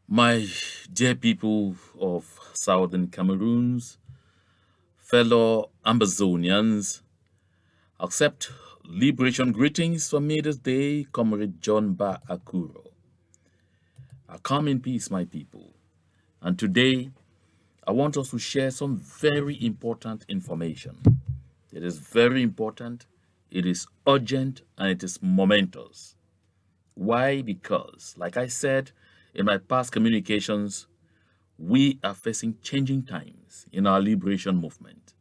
My dear people of southern Cameroons, fellow Ambazonians, accept liberation greetings from me this day, Comrade John Ba Akuro. I come in peace, my people. And today, I want us to share some very important information. It is very important, it is urgent, and it is momentous. Why? Because, like I said in my past communications, we are facing changing times in our liberation movement.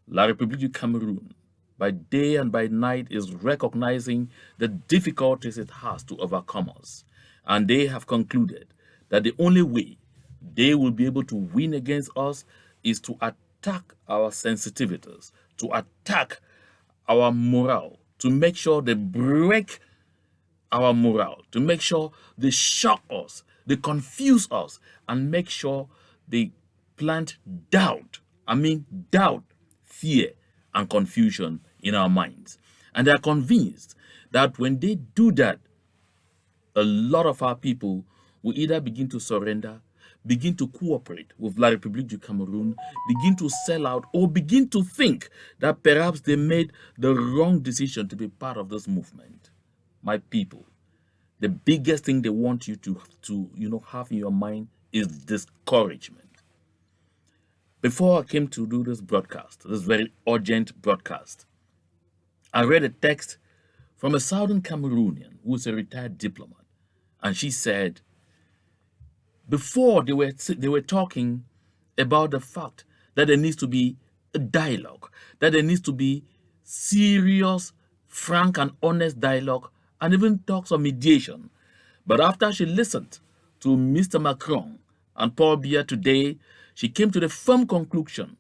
La République du Cameroon, by day and by night, is recognizing the difficulties it has to overcome us. And they have concluded that the only way they will be able to win against us is to attack our sensitivities, to attack our morale, to make sure they break our morale, to make sure they shock us, they confuse us, and make sure they plant doubt. I mean, doubt, fear, and confusion in our minds. And they are convinced that when they do that, a lot of our people will either begin to surrender, begin to cooperate with La République du Cameroon, begin to sell out, or begin to think that perhaps they made the wrong decision to be part of this movement. My people, the biggest thing they want you to have in your mind is discouragement. Before I came to do this broadcast, this very urgent broadcast, I read a text from a southern Cameroonian who is a retired diplomat, and she said before they were talking about the fact that there needs to be a dialogue, that there needs to be serious, frank, and honest dialogue, and even talks of mediation. But after she listened to Mr. Macron and Paul Biya today, she came to the firm conclusion,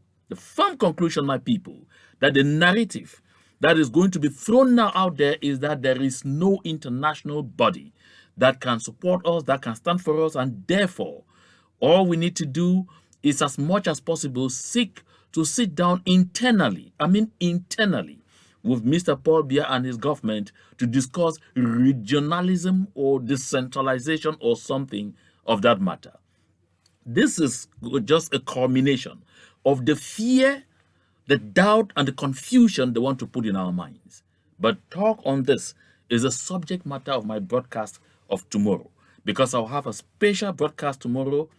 my people, that the narrative that is going to be thrown now out there is that there is no international body that can support us, that can stand for us, and therefore, all we need to do is, as much as possible, seek to sit down internally, with Mr. Paul Biya and his government to discuss regionalism or decentralization or something of that matter. This is just a culmination of the fear, the doubt, and the confusion they want to put in our minds. But talk on this is a subject matter of my broadcast of tomorrow, because I'll have a special broadcast tomorrow,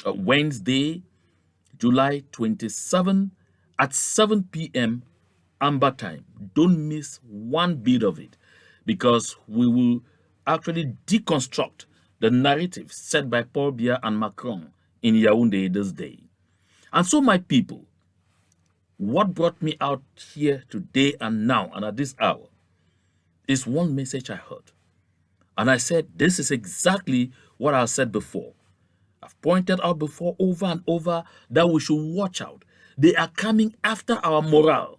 Wednesday, July 27 at 7 p.m. Amber time. Don't miss one bit of it, because we will actually deconstruct the narrative set by Paul Biya and Macron in Yaounde this day. And so, my people, what brought me out here today and now and at this hour is one message I heard. And I said, this is exactly what I said before. I've pointed out before over and over that we should watch out. They are coming after our morale.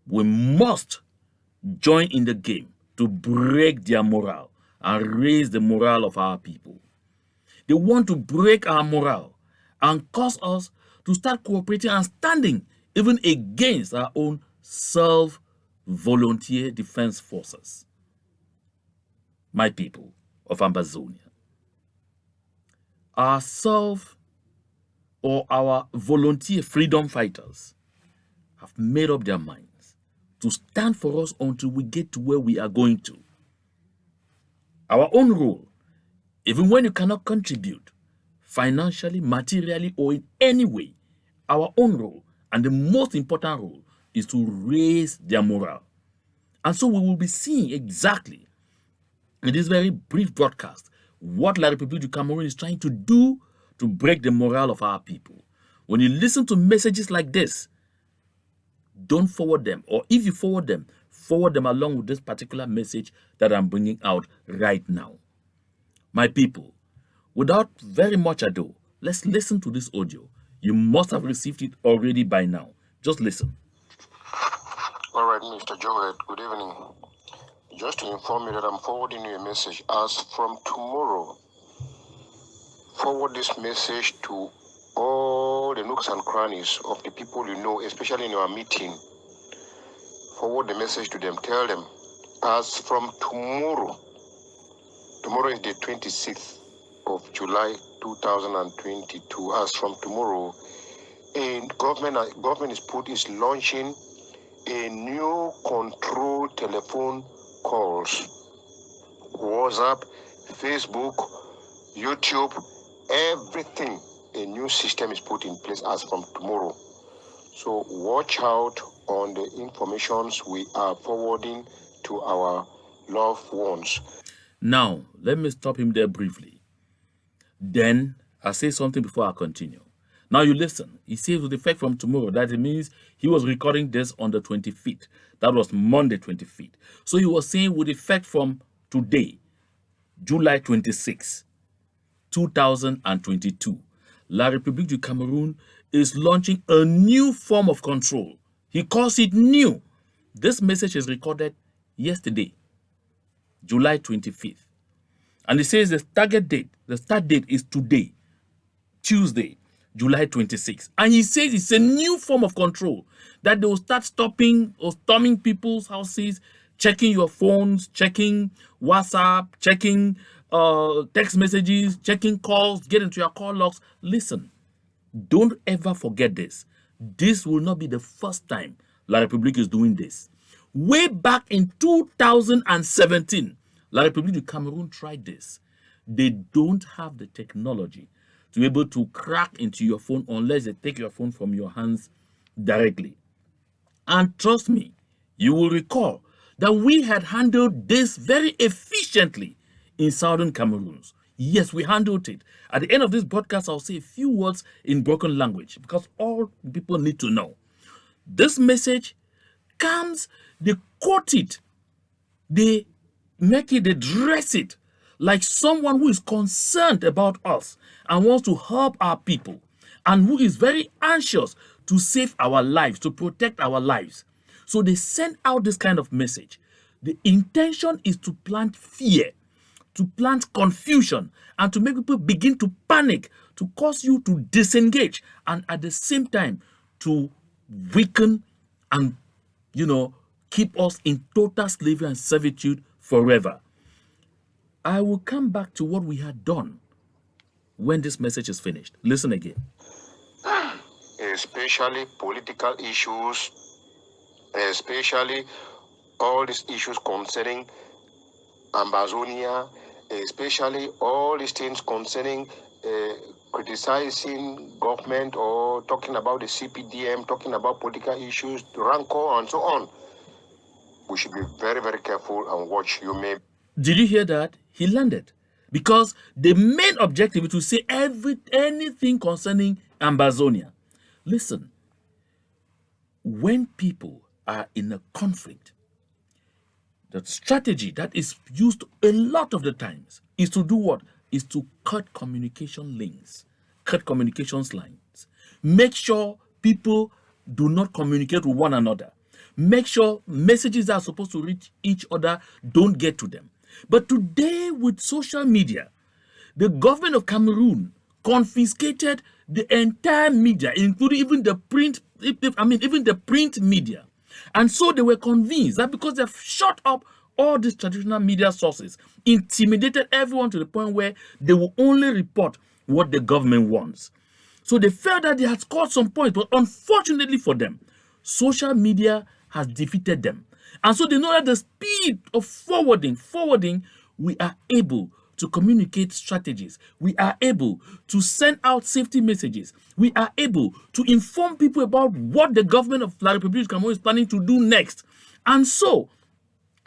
We must join in the game to break their morale and raise the morale of our people. They want to break our morale and cause us to start cooperating and standing even against our own self-volunteer defense forces. My people of Ambazonia, our self or our volunteer freedom fighters have made up their minds to stand for us until we get to where we are going to. Our own role, even when you cannot contribute financially, materially, or in any way, our own role, and the most important role, is to raise their morale. And so we will be seeing exactly in this very brief broadcast what La République du Cameroon is trying to do to break the morale of our people. When you listen to messages like this, don't forward them, or if you forward them along with this particular message that I'm bringing out right now. My people, without very much ado, let's listen to this audio. You must have received it already by now. Just listen. All right, Mr. Joed, good evening. Just to inform you that I'm forwarding you a message as from tomorrow. Forward this message to all the nooks and crannies of the people you know, especially in our meeting. Forward the message to them. Tell them, as from tomorrow is the 26th of July 2022. As from tomorrow, government is launching a new control telephone calls, WhatsApp, Facebook, YouTube, everything. A new system is put in place as from tomorrow. So watch out on the informations we are forwarding to our loved ones. Now, let me stop him there briefly. Then I'll say something before I continue. Now you listen. He says with effect from tomorrow. That it means he was recording this on the 25th. That was Monday 25th. So he was saying with effect from today, July 26, 2022, La République du Cameroon is launching a new form of control. He calls it new. This message is recorded yesterday, July 25th. And he says the start date is today, Tuesday, July 26th. And he says it's a new form of control that they will start stopping or storming people's houses, checking your phones, checking WhatsApp, checking text messages, checking calls, get into your call logs. Listen, don't ever forget this. This will not be the first time La République is doing this. Way back in 2017, La République du Cameroon tried this. They don't have the technology to be able to crack into your phone unless they take your phone from your hands directly. And trust me, you will recall that we had handled this very efficiently in southern Cameroon. Yes, we handled it. At the end of this broadcast, I'll say a few words in broken language because all people need to know. This message comes, they quote it, they make it, they dress it like someone who is concerned about us and wants to help our people and who is very anxious to save our lives, to protect our lives. So they send out this kind of message. The intention is to plant fear, to plant confusion, and to make people begin to panic, to cause you to disengage, and at the same time to weaken and, keep us in total slavery and servitude forever. I will come back to what we had done when this message is finished. Listen again. Especially political issues, especially all these issues concerning Ambazonia, especially all these things concerning criticizing government or talking about the CPDM, talking about political issues, rancor, and so on. We should be very, very careful and watch. Did you hear that? He landed. Because the main objective is to say anything concerning Ambazonia. Listen, when people are in a conflict, the strategy that is used a lot of the times is to do what? Is to cut communication links, cut communications lines. Make sure people do not communicate with one another. Make sure messages that are supposed to reach each other don't get to them. But today with social media, the government of Cameroon confiscated the entire media, including even the print media. And so they were convinced that because they've shut up all these traditional media sources, intimidated everyone to the point where they will only report what the government wants. So they felt that they had scored some points, but unfortunately for them, social media has defeated them. And so they know that the speed of forwarding, we are able to communicate strategies. We are able to send out safety messages. We are able to inform people about what the government of La République du Cameroon is planning to do next. And so,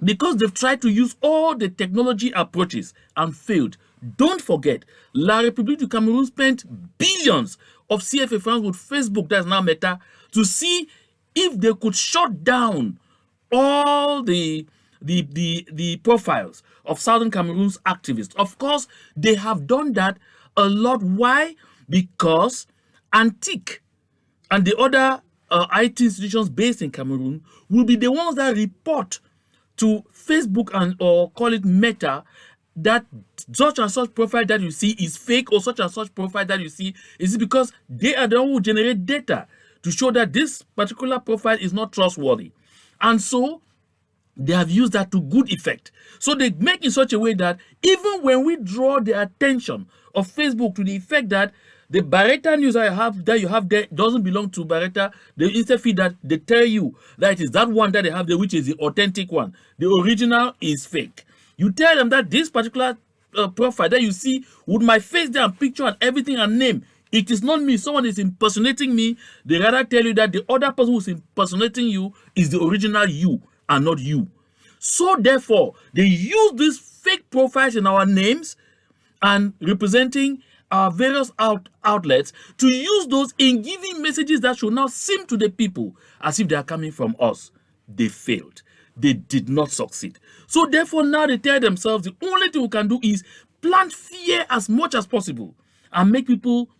because they've tried to use all the technology approaches and failed, don't forget, La République du Cameroon spent billions of CFA francs with Facebook, that's now Meta, to see if they could shut down all the profiles of Southern Cameroon's activists. Of course, they have done that a lot. Why? Because Antique and the other IT institutions based in Cameroon will be the ones that report to Facebook or call it Meta that such and such profile that you see is fake, or such and such profile that you see is because they are the ones who generate data to show that this particular profile is not trustworthy. And so they have used that to good effect. So they make in such a way that even when we draw the attention of Facebook to the effect that the Barretta news that you have there doesn't belong to Barretta, they instead feed that they tell you that it is that one that they have there, which is the authentic one. The original is fake. You tell them that this particular profile that you see with my face there and picture and everything and name, it is not me. Someone is impersonating me. They rather tell you that the other person who's impersonating you is the original you and not you. So therefore, they use these fake profiles in our names and representing our various outlets to use those in giving messages that should now seem to the people as if they are coming from us. They failed. They did not succeed. So therefore, now they tell themselves the only thing we can do is plant fear as much as possible and make people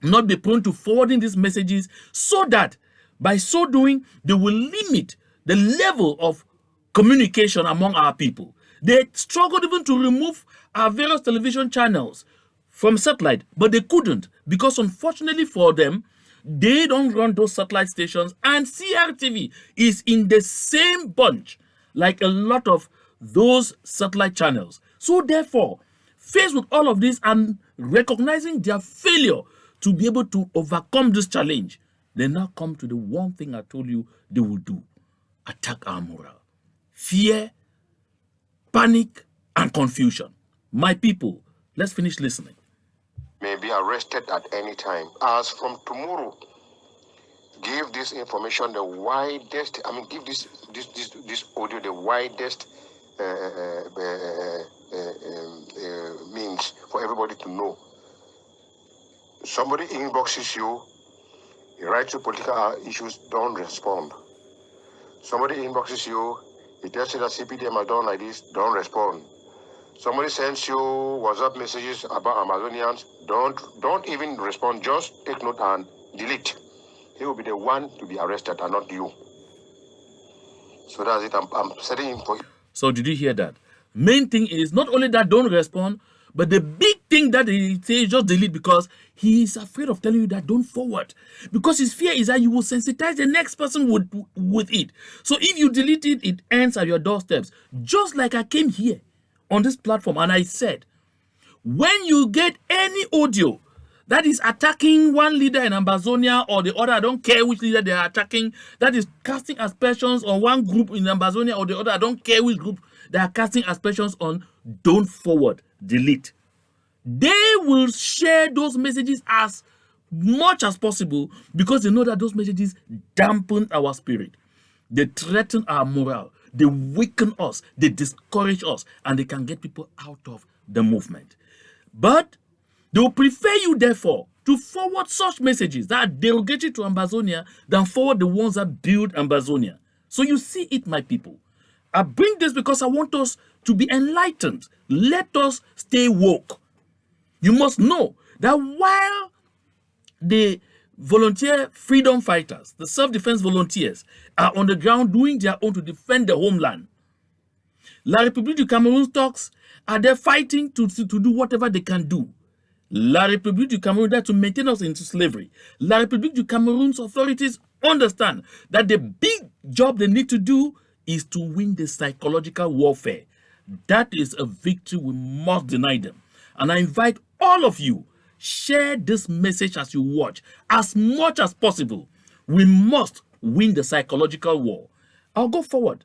not be prone to forwarding these messages, so that by so doing, they will limit the level of communication among our people. They struggled even to remove our various television channels from satellite, but they couldn't, because unfortunately for them, they don't run those satellite stations, and CRTV is in the same bunch like a lot of those satellite channels. So therefore, faced with all of this and recognizing their failure to be able to overcome this challenge, they now come to the one thing I told you they will do: attack our morale. Fear, panic, and confusion. My people, let's finish listening. May be arrested at any time. As from tomorrow, give this information the widest. Give this audio the widest means for everybody to know. Somebody inboxes you, you write to political issues, don't respond. Somebody inboxes you, he tells you that CPDM has done like this, don't respond. Somebody sends you WhatsApp messages about Ambazonians, don't even respond, just take note and delete. He will be the one to be arrested and not you. So that's it. I'm setting him for you. So did you hear that? Main thing is not only that don't respond, but the big thing that he says just delete, because he is afraid of telling you that don't forward. Because his fear is that you will sensitize the next person with it. So if you delete it, it ends at your doorsteps. Just like I came here on this platform and I said, when you get any audio that is attacking one leader in Ambazonia or the other, I don't care which leader they are attacking, that is casting aspersions on one group in Ambazonia or the other, I don't care which group they are casting aspersions on, don't forward, delete. They will share those messages as much as possible because they know that those messages dampen our spirit. They threaten our morale. They weaken us. They discourage us. And they can get people out of the movement. But they will prefer you, therefore, to forward such messages that are derogatory to Ambazonia than forward the ones that build Ambazonia. So you see it, my people. I bring this because I want us to be enlightened. Let us stay woke. You must know that while the volunteer freedom fighters, the self-defense volunteers, are on the ground doing their own to defend the homeland, La République du Cameroon thugs are there fighting to do whatever they can do. La République du Cameroon there to maintain us into slavery. La République du Cameroon's authorities understand that the big job they need to do is to win the psychological warfare. That is a victory we must deny them. And I invite all of you, share this message as you watch, as much as possible. We must win the psychological war. I'll go forward.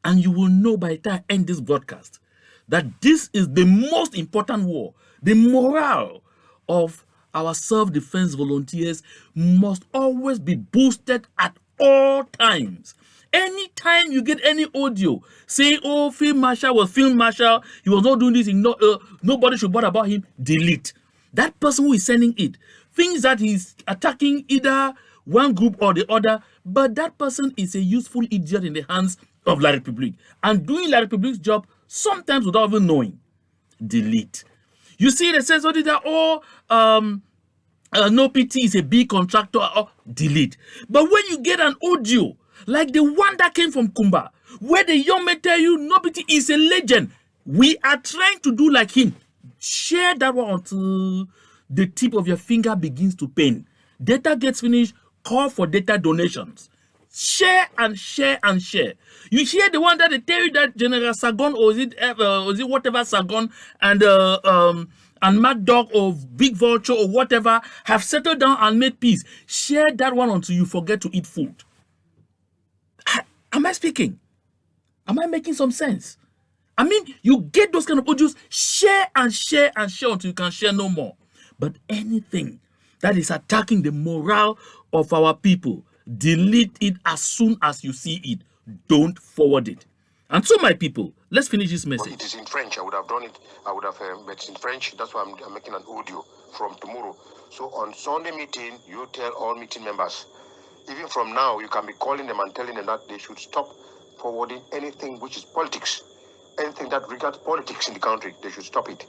And you will know by the time I end this broadcast that this is the most important war. The morale of our self-defense volunteers must always be boosted at all times. Anytime you get any audio saying, oh, Field Marshal was Field Marshal, he was not doing this, nobody should bother about him, delete. That person who is sending it thinks that he's attacking either one group or the other, but that person is a useful idiot in the hands of La République and doing La République's job sometimes without even knowing. Delete. You see, they say something that, no PT is a big contractor, delete. But when you get an audio like the one that came from Kumba, where the young men tell you Nobity is a legend, we are trying to do like him. Share that one until the tip of your finger begins to pain. Data gets finished, call for data donations. Share and share and share. You hear the one that they tell you that General Sargon, or is it whatever Sargon and Mad Dog or Big Vulture or whatever have settled down and made peace. Share that one until you forget to eat food. Am I speaking? Am I making some sense? I mean, you get those kind of audios, share and share and share until you can share no more. But anything that is attacking the morale of our people, delete it as soon as you see it. Don't forward it. And so, my people, let's finish this message. It is in French. I would have done it. I would have, but it's in French. That's why I'm making an audio from tomorrow. So on Sunday meeting, you tell all meeting members, even from now, you can be calling them and telling them that they should stop forwarding anything which is politics. Anything that regards politics in the country, they should stop it.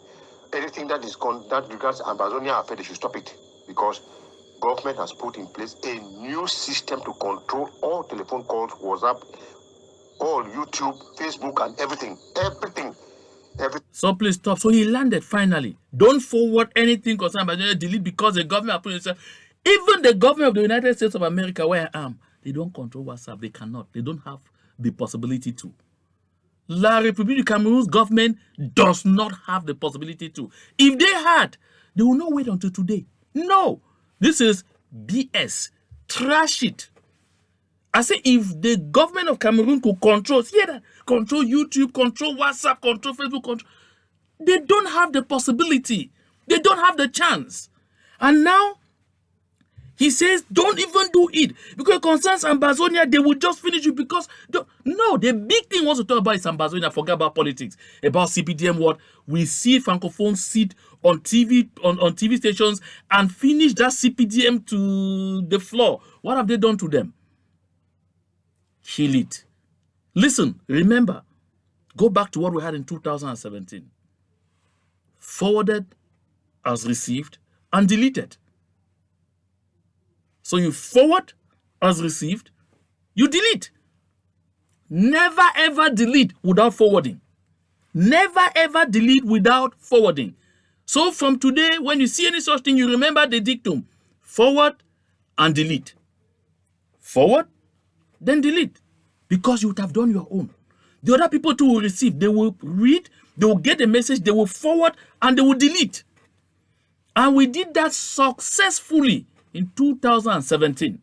Anything that regards Ambazonia affair, they should stop it. Because government has put in place a new system to control all telephone calls, WhatsApp, all YouTube, Facebook, and everything. So please stop. So he landed finally. Don't forward anything concerning Ambazonia, delete, because the government put itself. Even the government of the United States of America, where I am, they don't control WhatsApp. They cannot. They don't have the possibility to. La République du Cameroon's government does not have the possibility to. If they had, they will not wait until today. No. This is BS. Trash it. I say, if the government of Cameroon could control, hear that, control YouTube, control WhatsApp, control Facebook, they don't have the possibility. They don't have the chance. And now, he says, don't even do it. Because it concerns Ambazonia, they will just finish it because... No, the big thing wants to talk about is Ambazonia. Forget about politics. About CPDM, what? We see Francophones sit on TV, on TV stations and finish that CPDM to the floor. What have they done to them? Kill it. Listen, remember, go back to what we had in 2017. Forwarded as received and deleted. So you forward as received, you delete. Never ever delete without forwarding. Never ever delete without forwarding. So from today, when you see any such thing, you remember the dictum. Forward and delete. Forward, then delete. Because you would have done your own. The other people too will receive. They will read, they will get the message, they will forward, and they will delete. And we did that successfully in 2017.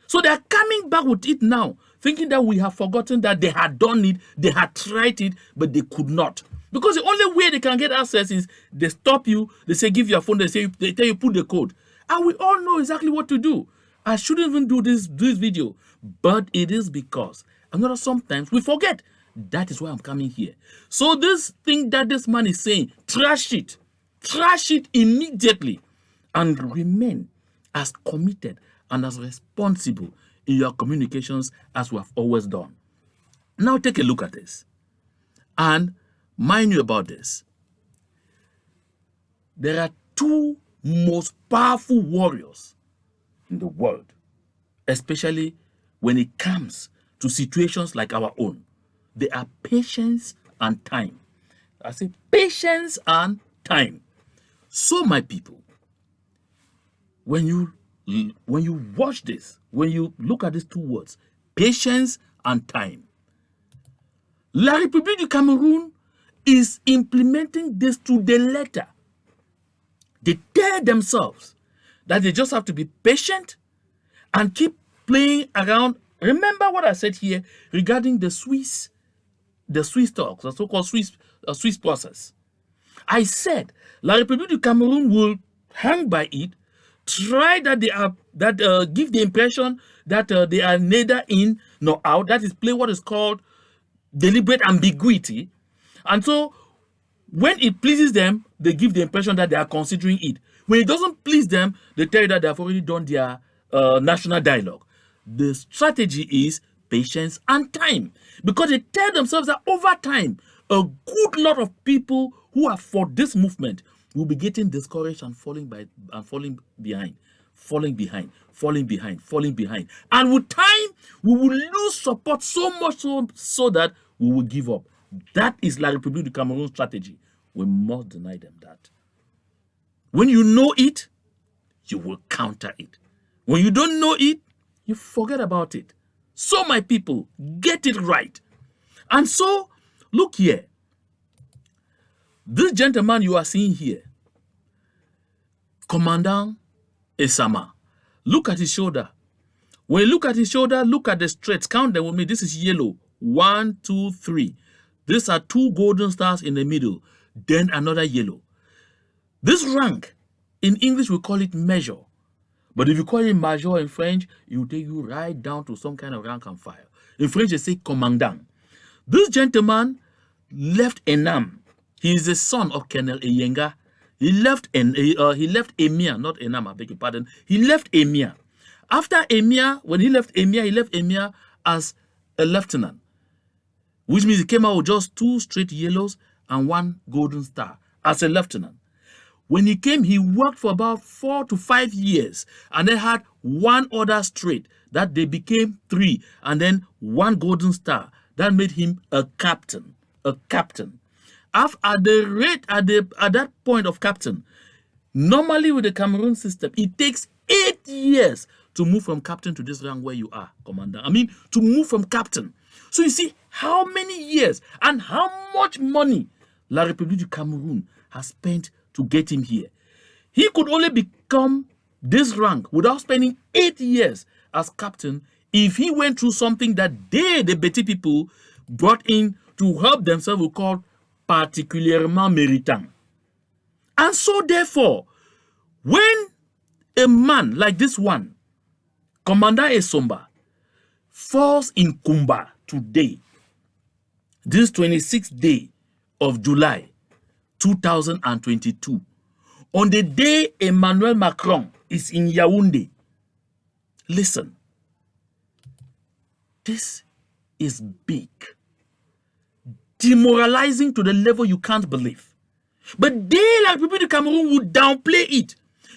So they are coming back with it now, thinking that we have forgotten that they had done it, they had tried it, but they could not. Because the only way they can get access is they stop you, they say give your phone, they tell you put the code. And we all know exactly what to do. I shouldn't even do this video, but it is because sometimes we forget. That is why I'm coming here. So this thing that this man is saying, trash it immediately, and remain as committed and as responsible in your communications as we have always done. Now take a look at this. And mind you about this. There are two most powerful warriors in the world, especially when it comes to situations like our own. They are patience and time. I say patience and time. So my people, when you watch this, when you look at these two words, patience and time, La République du Cameroon is implementing this to the letter. They tell themselves that they just have to be patient and keep playing around. Remember what I said here regarding the Swiss talks, the so-called Swiss process. I said La République du Cameroon will hang by it, try that give the impression that they are neither in nor out. That is, play what is called deliberate ambiguity. And so when it pleases them, they give the impression that they are considering it. When it doesn't please them, they tell you that they have already done their national dialogue. The strategy is patience and time, because they tell themselves that over time, a good lot of people who are for this movement will be getting discouraged and falling behind. And with time, we will lose support so much so that we will give up. That is La République du Cameroon strategy. We must deny them that. When you know it, you will counter it. When you don't know it, you forget about it. So, my people, get it right. And so, look here. This gentleman you are seeing here, Commandant Esama, look at his shoulder. When you look at his shoulder, look at the straights. Count them with me. This is yellow. 1, 2, 3. These are 2 golden stars in the middle. Then another yellow. This rank, in English, we call it measure. But if you call it major in French, it will take you right down to some kind of rank and file. In French, they say commandant. This gentleman left Enam. He is the son of Colonel Eyenga. He left Emir, not Enam, I beg your pardon. He left Emir. After Emir, when he left Emir as a lieutenant, which means he came out with just 2 straight yellows and 1 golden star as a lieutenant. When he came, he worked for about 4 to 5 years and then had 1 other straight that they became 3 and then 1 golden star. That made him a captain. A captain. At that point of captain, normally with the Cameroon system, it takes 8 years to move from captain to this rank where you are, commander. I mean, to move from captain. So you see how many years and how much money La République du Cameroon has spent to get him here. He could only become this rank without spending 8 years as captain if he went through something that they, the Betty people, brought in to help themselves, we call particulièrement méritant. And so therefore, when a man like this one, Commander Esomba, falls in Kumba today, this 26th day of July 2022, on the day Emmanuel Macron is in Yaounde, listen, this is big, demoralizing to the level you can't believe. But they, like people in Cameroon, would downplay it.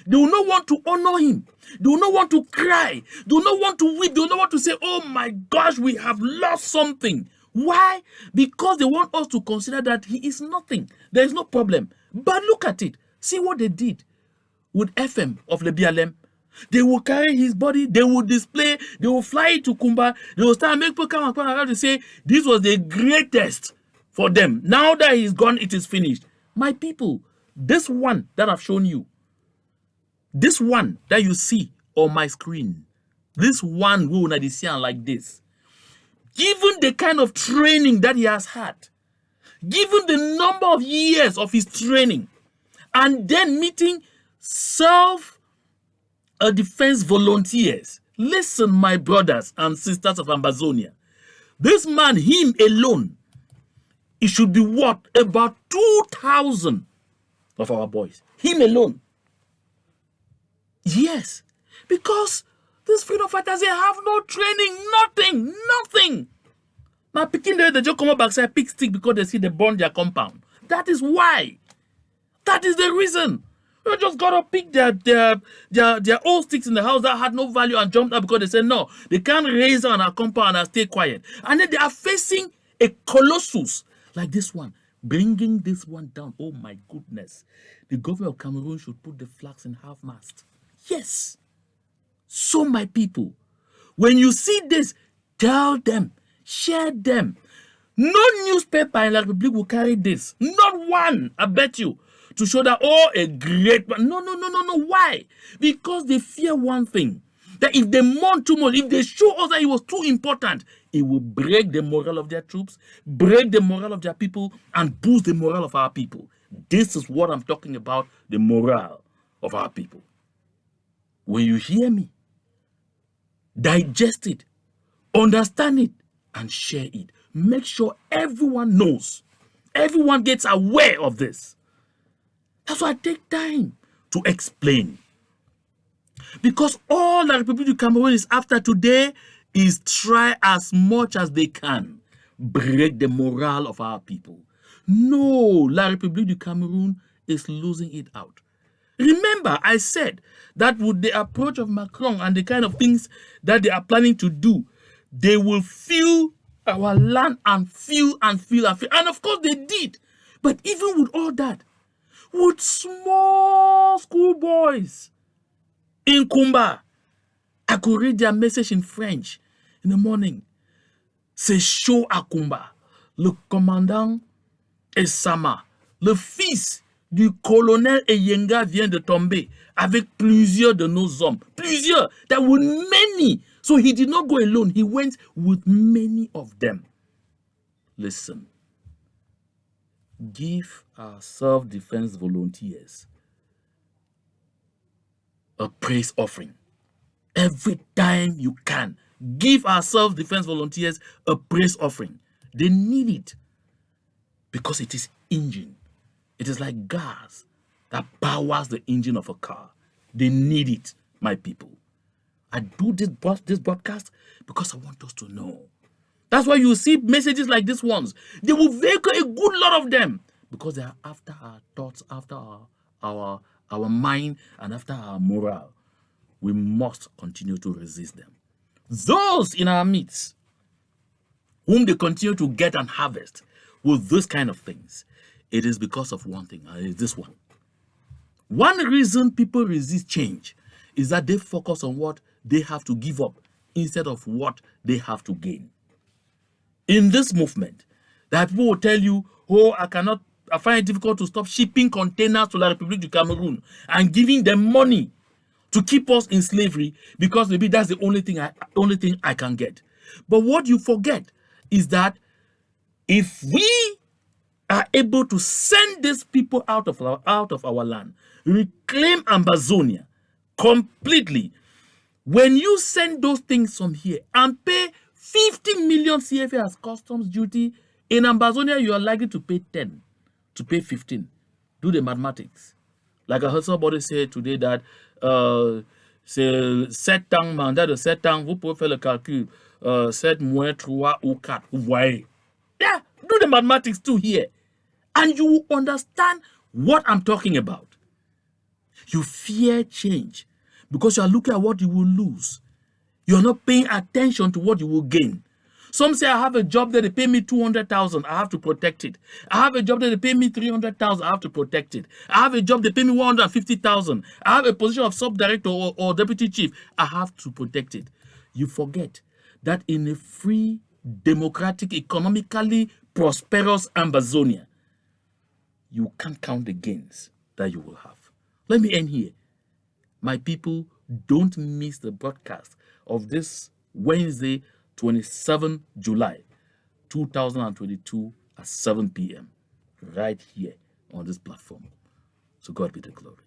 They will not want to honor him. They will not want to cry. They will not want to weep. They will not want to say, oh my gosh, we have lost something. Why? Because they want us to consider that he is nothing. There is no problem. But look at it. See what they did with FM of the BLM. They will carry his body. They will display. They will fly to Kumba. They will start making people come around to say this was the greatest for them. Now that he's gone, it is finished. My people, this one that I've shown you, this one that you see on my screen, this one who Nadisian like this, given the kind of training that he has had, given the number of years of his training, and then meeting self-defense volunteers. Listen, my brothers and sisters of Ambazonia. This man, him alone, it should be worth about 2,000 of our boys. Him alone. Yes, because these freedom fighters, they have no training, nothing. Now, picking they just come up back say pick stick because they see they burn their compound. That is why. That is the reason. You just gotta pick their old sticks in the house that had no value and jumped out because they said no, they can't raise on our compound and stay quiet. And then they are facing a colossus like this one, bringing this one down. Oh my goodness. The government of Cameroon should put the flags in half-mast. Yes. So my people, when you see this, tell them, share them. No newspaper in La République will carry this. Not one, I bet you, to show that, oh, a great man. No. Why? Because they fear one thing, that if they mourn too much, if they show us that he was too important, it will break the morale of their troops, break the morale of their people, and boost the morale of our people. This is what I'm talking about, the morale of our people. When you hear me, digest it, understand it, and share it. Make sure everyone knows, everyone gets aware of this. That's why I take time to explain. Because all the Republic of Cameroon is after today is try as much as they can break the morale of our people. No, La République du Cameroon is losing it out. Remember, I said that with the approach of Macron and the kind of things that they are planning to do, they will fill our land and fill. And of course they did. But even with all that, with small schoolboys in Kumba, I could read their message in French. in the morning. C'est chaud à combat. Le commandant Esama, le fils du colonel Eyenga, vient de tomber avec plusieurs de nos hommes. Plusieurs. There were many. So he did not go alone. He went with many of them. Listen. Give our self-defense volunteers a praise offering. Every time you can, give our self-defense volunteers a praise offering. They need it because it is engine. It is like gas that powers the engine of a car. They need it, my people. I do this broadcast because I want us to know. That's why you see messages like these ones. They will vehicle a good lot of them because they are after our thoughts, after our mind, and after our morale. We must continue to resist them. Those in our midst whom they continue to get and harvest with those kind of things, it is because of one thing, and it is this one. One reason people resist change is that they focus on what they have to give up instead of what they have to gain. In this movement, that people will tell you, oh, I find it difficult to stop shipping containers to La République du Cameroon and giving them money to keep us in slavery because maybe that's the only thing I can get. But what you forget is that if we are able to send these people out of our land, reclaim Ambazonia completely, when you send those things from here and pay 50 million CFA as customs duty, in Ambazonia you are likely to pay 10, to pay 15. Do the mathematics. Like I heard somebody say today that c'est 7 ans, mandat de 7 ans, vous pouvez faire le calcul, 7 moins 3 ou 4, vous voyez. Yeah, do the mathematics too here. And you will understand what I'm talking about. You fear change because you are looking at what you will lose. You are not paying attention to what you will gain. Some say, I have a job that they pay me 200,000, I have to protect it. I have a job that they pay me 300,000, I have to protect it. I have a job they pay me 150,000. I have a position of sub-director or deputy chief, I have to protect it. You forget that in a free, democratic, economically prosperous Ambazonia, you can't count the gains that you will have. Let me end here. My people, don't miss the broadcast of this Wednesday, 27 July 2022 at 7 p.m. right here on this platform. So God be the glory.